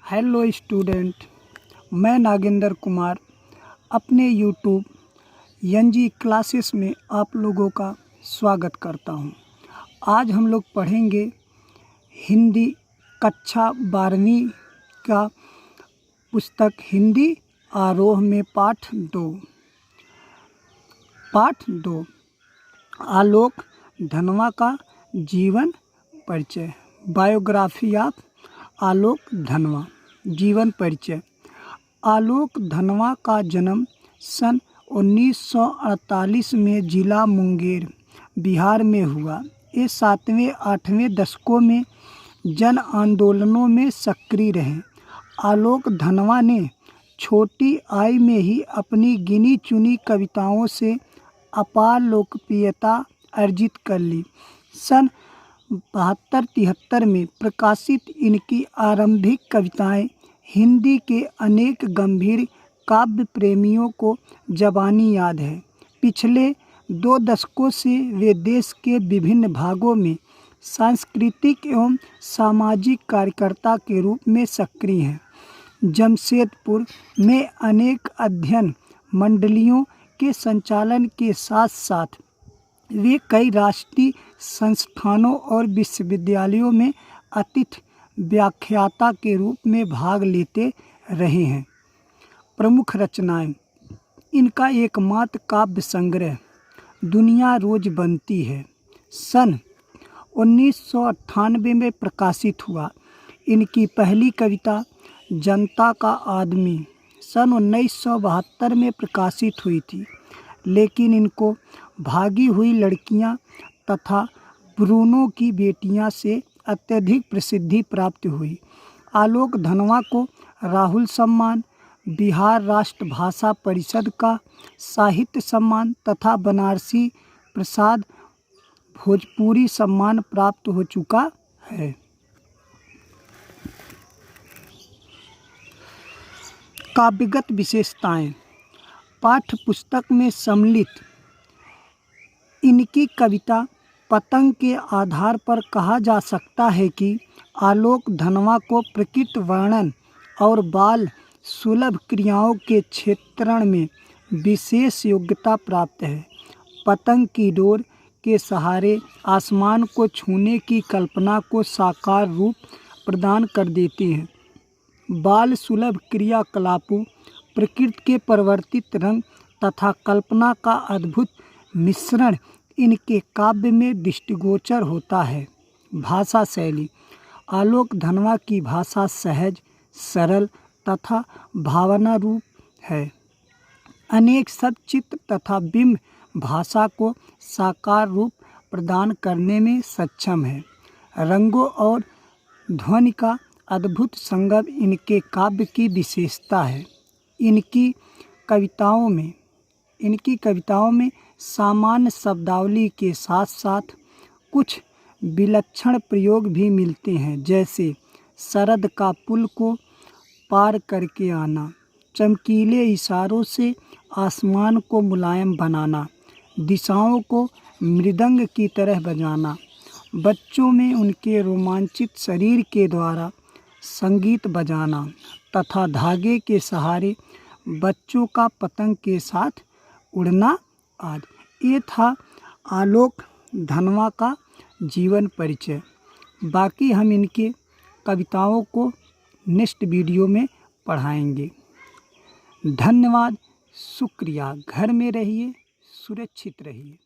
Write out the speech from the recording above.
Hello student, मैं नागेंद्र कुमार अपने YouTube NG classes में आप लोगों का स्वागत करता हूं। आज हम लोग पढ़ेंगे हिंदी कक्षा 12वीं का पुस्तक हिंदी आरोह में पाठ 2 आलोक धनवा का जीवन परिचय। बायोग्राफी ऑफ आलोक धनवा। जीवन परिचय। आलोक धनवा का जन्म सन 1948 में जिला मुंगेर, बिहार में हुआ। ये 7वें-8वें दशकों में जन आंदोलनों में सक्रिय रहे। आलोक धनवा ने छोटी आयु में ही अपनी गिनी चुनी कविताओं से अपार लोकप्रियता अर्जित कर ली। सन 72-73 में प्रकाशित इनकी आरंभिक कविताएं हिंदी के अनेक गंभीर काव्य प्रेमियों को ज़बानी याद है। पिछले 2 दशकों से वे देश के विभिन्न भागों में सांस्कृतिक एवं सामाजिक कार्यकर्ता के रूप में सक्रिय हैं। जमशेदपुर में अनेक अध्ययन मंडलियों के संचालन के साथ साथ वे कई राष्ट्रीय संस्थानों और विश्वविद्यालयों में अतिथि व्याख्याता के रूप में भाग लेते रहे हैं। प्रमुख रचनाएं। इनका एकमात्र काव्य संग्रह दुनिया रोज बनती है सन 1998 में प्रकाशित हुआ। इनकी पहली कविता जनता का आदमी सन 1972 में प्रकाशित हुई थी, लेकिन इनको भागी हुई लड़कियां तथा ब्रूनो की बेटियां से अत्यधिक प्रसिद्धि प्राप्त हुई। आलोक धनवा को राहुल सम्मान, बिहार राष्ट्र भाषा परिषद का साहित्य सम्मान तथा बनारसी प्रसाद भोजपुरी सम्मान प्राप्त हो चुका है। काव्यगत विशेषताएं। पाठ्य पुस्तक में सम्मिलित इनकी कविता पतंग के आधार पर कहा जा सकता है कि आलोक धनवा को प्रकृति वर्णन और बाल सुलभ क्रियाओं के क्षेत्रण में विशेष योग्यता प्राप्त है। पतंग की डोर के सहारे आसमान को छूने की कल्पना को साकार रूप प्रदान कर देती हैं। बाल सुलभ क्रियाकलापों, प्रकृति के परिवर्तित रंग तथा कल्पना का अद्भुत मिश्रण इनके काव्य में दृष्टिगोचर होता है। भाषा शैली। आलोक धनवा की भाषा सहज, सरल तथा भावना रूप है। अनेक शब्द, चित्र तथा बिंब भाषा को साकार रूप प्रदान करने में सक्षम है। रंगों और ध्वनि का अद्भुत संगम इनके काव्य की विशेषता है। इनकी कविताओं में सामान्य शब्दावली के साथ साथ कुछ विलक्षण प्रयोग भी मिलते हैं, जैसे शरद का पुल को पार करके आना, चमकीले इशारों से आसमान को मुलायम बनाना, दिशाओं को मृदंग की तरह बजाना, बच्चों में उनके रोमांचित शरीर के द्वारा संगीत बजाना तथा धागे के सहारे बच्चों का पतंग के साथ उड़ना आदि। ये था आलोक धनवा का जीवन परिचय। बाकी हम इनके कविताओं को नेक्स्ट वीडियो में पढ़ाएंगे। धन्यवाद, शुक्रिया। घर में रहिए, सुरक्षित रहिए।